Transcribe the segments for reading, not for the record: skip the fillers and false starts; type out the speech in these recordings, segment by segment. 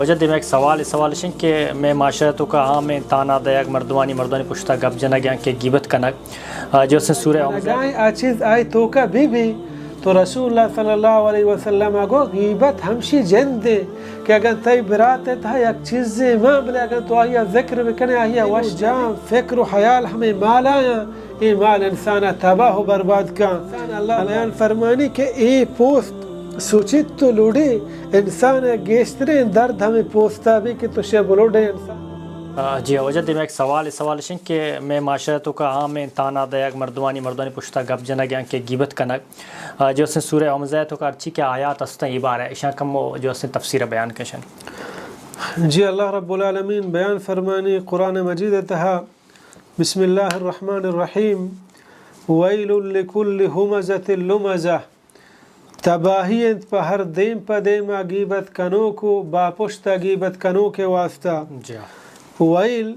وجد میں ایک سوال شن کہ میں معاشرتوں کا عام میں تانا دیگ مردوانی پشتا گپ جنا گیا کہ غیبت کنک جو سے سورہ چیز آئی تو کا بھی تو رسول اللہ صلی اللہ علیہ وسلم کو غیبت ہمشی جن دے کہ اگر تی برات تھا یک چیز ماں بلے اگر تو آیا ذکر بکنے آیا وش جام فکر و خیال ہمیں مال آیا یہ مال انسان تباہ و برباد کا اللہ بیان فرمانی کہ اے پوست سوچت تو لوڑے انسان گیشترے درد ہمیں پوستا بھی کہ تو شب لوڑے انسان جی وجد میں ایک سوال شن کہ میں معاشرتوں کا عام میں تانا دیگ مردوانی پشتا گپ جنا گیا کہ غیبت کنک جو سے سورہ حمزہ تو کا اچھی کیا آیات استیں عبار ہے اشاں کم جو سے تفسیر بیان کشن جی اللہ رب العالمین بیان فرمانی قرآن مجید تہا بسم اللہ الرحمن الرحیم ویل لکل ہمزۃ لمزہ تباہی انت پہ ہر دیم پہ دیما غیبت کنو کو با پشتا غیبت کنو کے واسطہ ویل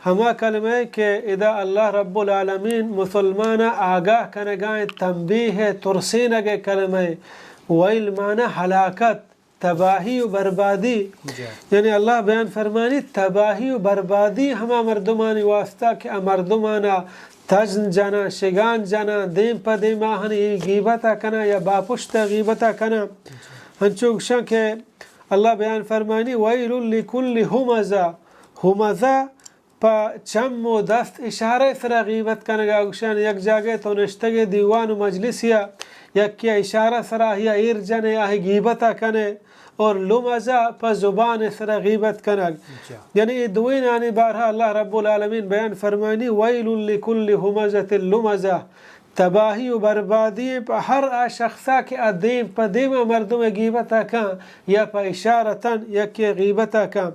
ہما کلمہ کہ اذا اللہ رب العالمین مسلمان آگاہ کنگائیں تنبیہ ترسینگ کلمہ ویل معنی ہلاکت تباہی و بربادی یعنی اللہ بیان فرمانی تباہی و بربادی ہما مردمانی واسطہ کہ مردمانا تجن جنا شگان جنا دیم پا دیم آہنی غیبتا کنا یا باپشتا غیبتا کنا ہنچوکشا کہ اللہ بیان فرمانی ویل لکل ہمزہ ہمزہ پا چم و دست اشارہ سرا غیبت کنگا اگشان یک جاگے تو نشتگے دیوان و مجلس یا کیا اشارہ سرا یا ایر جنے آہی غیبتا کنے اور لمزہ پا زبان سرا غیبت کنگ یعنی یہ دوین آنی بارہا اللہ رب العالمین بیان فرمانی ویل لکل ہمزۃ لمزہ تباہی و بربادی پا ہر شخصا کے ادیم پا دیم مردم غیبتا کن یا پا اشارتاً یا کہ غیبتا کن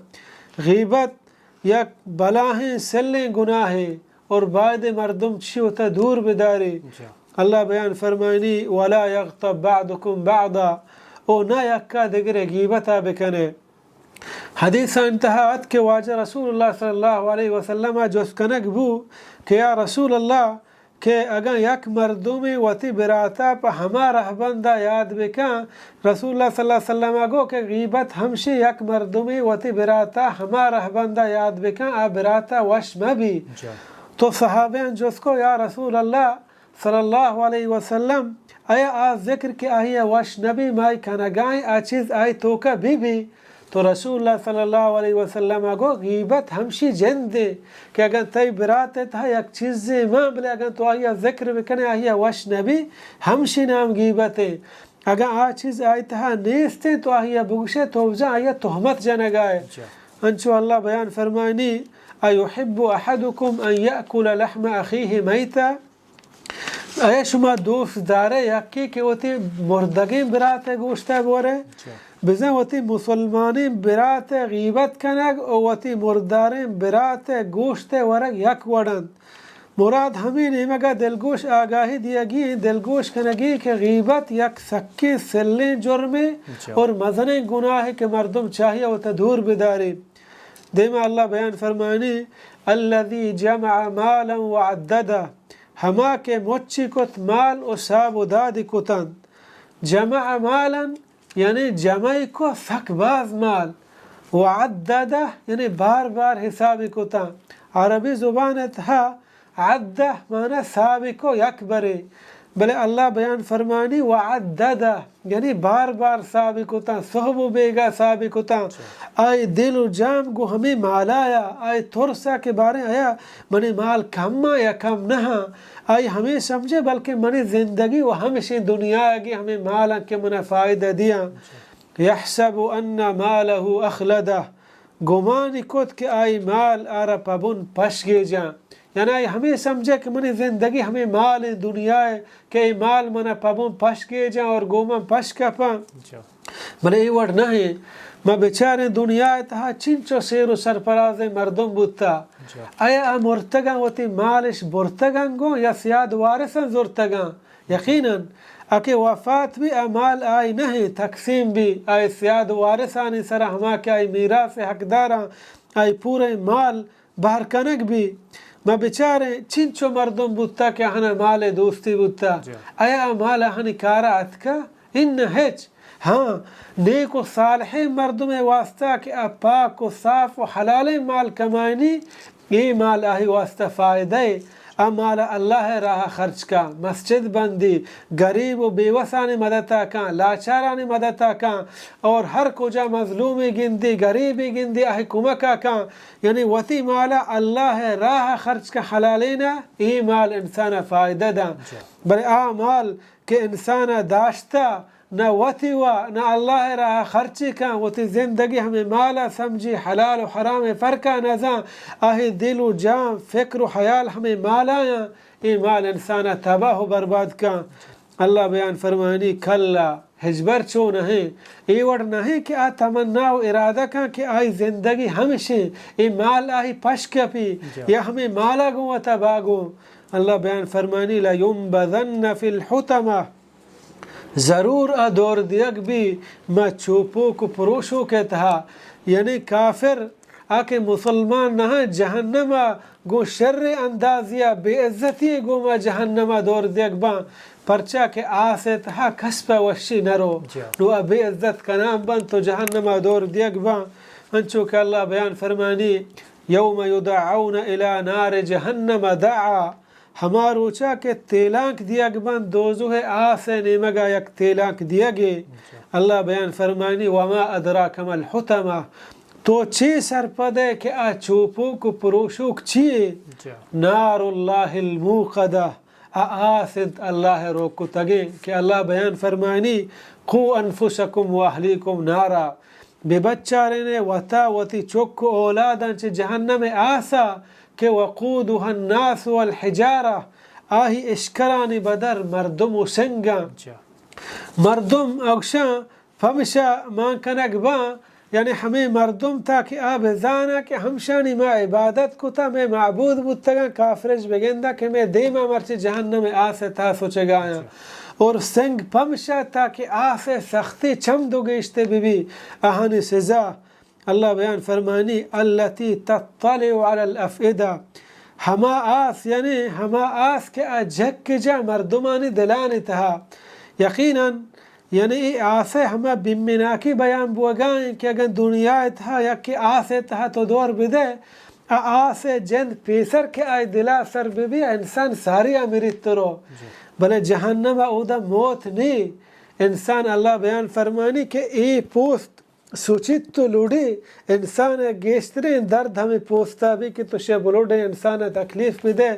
غیبت یک بلاہیں سلیں گناہیں اور بعد مردم چیوتا دور بداری اللہ بیان فرمانی ولا یغتب بعضکم بعضا او نا یکا دگرے غیبتا بکنے حدیث انتہاات کے واجہ رسول اللہ صلی اللہ علیہ وسلم جس کنک بو کہ یا رسول اللہ کہ اگر یک مردمی وتی براتا پا ہما رہبندہ یاد بکن رسول اللہ صلی اللہ علیہ وسلم گو کہ غیبت ہمشی یک مردمی وتی براتا ہما رہبندہ یاد بکن آ براتا وش مبی تو صحابین جس کو یا رسول اللہ صلی اللہ علیہ وسلم آیا آج ذکر کہ آئی وش نبی مائی کنگائیں آ چیز آئی توکا بھی تو رسول اللہ صلی اللہ علیہ وسلم کو غیبت ہمشی جن دے کہ اگر تی برات تھا یک چیز ماں بلے اگر تو آیا ذکر بکنے آیا وش نبی ہمشی نام غیبت ہے اگر آ چیز آئی تھا نیستے تو آیا بگشے تو جا آیا تہمت جنگائے انچو اللہ بیان فرمانی ایحب احدکم ان یأکل لحم اخیہ میتا اے شما دوست دارے یکی کہ وہ تی مردگین برات گوشتا بورے بزن وتی مسلمانی برات غیبت کنگ او وتی مردارین برات گوشت ورگ یک وڑند مراد ہمیں نہیں مگا دلگوش آگاہی دیا گی دلگوش کنگی کہ غیبت یک سکی سلیں جرمے اور مزنیں گناہ کہ مردم چاہیے وتا دور بداری دیما اللہ بیان فرمانی الذی جمع مالا وعددا ہما کے مچی کت مال و ساب و دادی کتن جمع مالا یعنی جمعی کو سک باز مال وعددہ یعنی بار بار حسابی کو تا عربی زبان تھا عدہ معنی سابی کو یک برے بلے اللہ بیان فرمانی وعددہ یعنی بار بار سابی کو تا صحب و بیگا سابی کو تا آئی دل و جام گو ہمیں مال آیا آئی ترسا کے بارے آیا منی مال کم یا کم نہا آئی ہمیں سمجھے بلکہ منی زندگی و ہمشی دنیا گی ہمیں مالا کے منہ فائدہ دیا یحسب ان مالہ اخلدہ گمانی کت کہ آئی مال آرہ پبن پشگے جان یعنی ہمیں سمجھے کہ منی زندگی ہمیں مال دنیا ہے کہ مال منہ پبن پشگے جان اور گومن پشکا پا بلے یہ وڑ نہیں ما بیچارے دنیا تہا چنچو سیر و سرپراز مردم بودتا آیا مرتگان وتی مالش برتگان گو یا سیاد وارثان زرتگان یقیناً اکی وفات بھی مال آئی نہیں تقسیم بھی آئی سیاد وارثانی سرا ہما کہ آئی میراث حقداران آئی پورے مال باہر کنک بھی ما بیچارے چنچو مردم بودتا کہ ہنا مال دوستی بودتا آیا مال ہنی کارا اتکا ان ہیچ ہاں نیک و صالح مردم واسطہ کہ پاک و صاف و حلال مال کمائنی یہ مال آہی واسطہ فائدہ مال اللہ راہ خرچ کا مسجد بندی غریب و بیوسانی مددہ کا لاچارانی مددہ کا اور ہر کجا مظلومی گندی غریبی گندی آہی کمکہ کا یعنی وتی مالا اللہ راہ خرچ کا حلالینا یہ مال انسان فائدہ دا بلے مال کہ انسان داشتا نہ وتی نہ اللہ راہ خرچی کا وتی زندگی ہمیں مالا سمجھی حلال و حرام فرقہ نظام آہی دل و جان فکر و خیال ہمیں مالا یہ مال انسان تباہ و برباد کا اللہ بیان فرمانی کلا ہجبر چو نہیں یہ وڑ نہیں کہ تمنا و ارادہ کا کہ آئی زندگی ہمشہ یہ مال آہی پشک پی یا ہمیں مالا گو و تباہ گو اللہ بیان فرمانی لَيُنْبَذَنَّ فِي الْحُطَمَةِ ضرور دور دیگ بھی میں چوپو کو پروشو کہتا یعنی کافر آکے مسلمان نہ جہنم گو شر اندازیا بے عزتی گو میں جہنم دور دیگ با پرچا کہ آسے تہا کسب وشی نرو نو بے عزت کا نام بن تو جہنم دور دیگ با انچو کہ اللہ بیان فرمانی یوم یدعون الى نار جہنم دعا ہمارو چا کہ تیلانک دیا گبن دوزو ہے آسے نیمگا یک تیلانک دیا گے اللہ بیان فرمانی وما ادراک ما الحطمہ تو چی سرپدے کہ چوپو کو پروشوک چیئے نار اللہ الموقدہ آسد اللہ روکو تگے کہ اللہ بیان فرمانی قو انفسکم و اہلیکم نارا بے بچارے نے وطا وطی چوکو اولادان چی جہنم آسا کہ وقودها الناس والحجارہ آہی اشکرانی بدر مردم و سنگا مردم اگشاں فمشا مان کنک با یعنی ہمیں مردم تا کہ آب زانا کہ ہمشانی ما عبادت کو تا میں معبود بودتگا کافرش بگندہ کہ میں دیما مرچی جہنم آسے تا سوچے گایا اور سنگ پمشا تا کہ آسے سختی چم دو گیشتے بھی آہانی سزا اللہ بیان فرمانی التی تطلع علی الافئدہ ہما آس یعنی ہما آس کے جھک جا مردمانی دلانی تہا یقیناً یعنی آسے ہما بمناکی بیان بوگائیں کہ اگر دنیا تہا یا کہ آسے تہا تو دور بدے آسے جند پیسر کے آئی دلا سر بھی انسان ساری امیریت ترو بلے جہنم اودا موت نہیں انسان اللہ بیان فرمانی کہ ای پوست سوچت تو لوڑی انسان گیشترین درد ہمیں پوستا بھی کہ تو شے بلوڑے انسان تکلیف بھی دے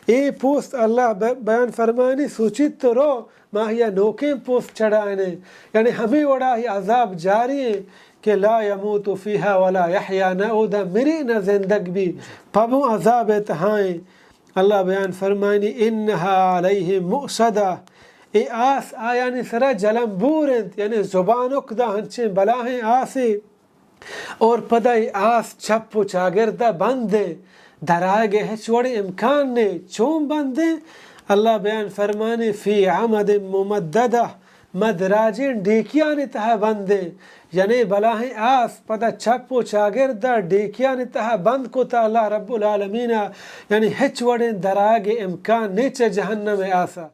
ای پوست اللہ بیان فرمانی سوچت تو رو ماہیا نوکیں پوست چڑھائنے یعنی ہمیں وڑا ہی عذاب جاری ہے کہ لا یموت فیہا ولا یحیا نہ اودا مری نہ زندگ بھی پبوں عذاب اتہائیں اللہ بیان فرمانی انہا علیہم مؤصدہ ای آس آیانی سرا جلم بورند یعنی زبان اکدہ ہنچیں بلاہیں آسی اور پدہ ای آس چھپ و چاگردہ بندے درائے گے ہچوڑی امکان نے چون بندے اللہ بیان فرمانی فی عمد ممددہ مدراجین ڈیکیانی تہا بندے یعنی بلاہیں آس پدہ چھپ و چاگردہ ڈیکیانی تہا بند کو تا اللہ رب العالمین یعنی ہچوڑی درائے گے امکان نیچے جہنم آسا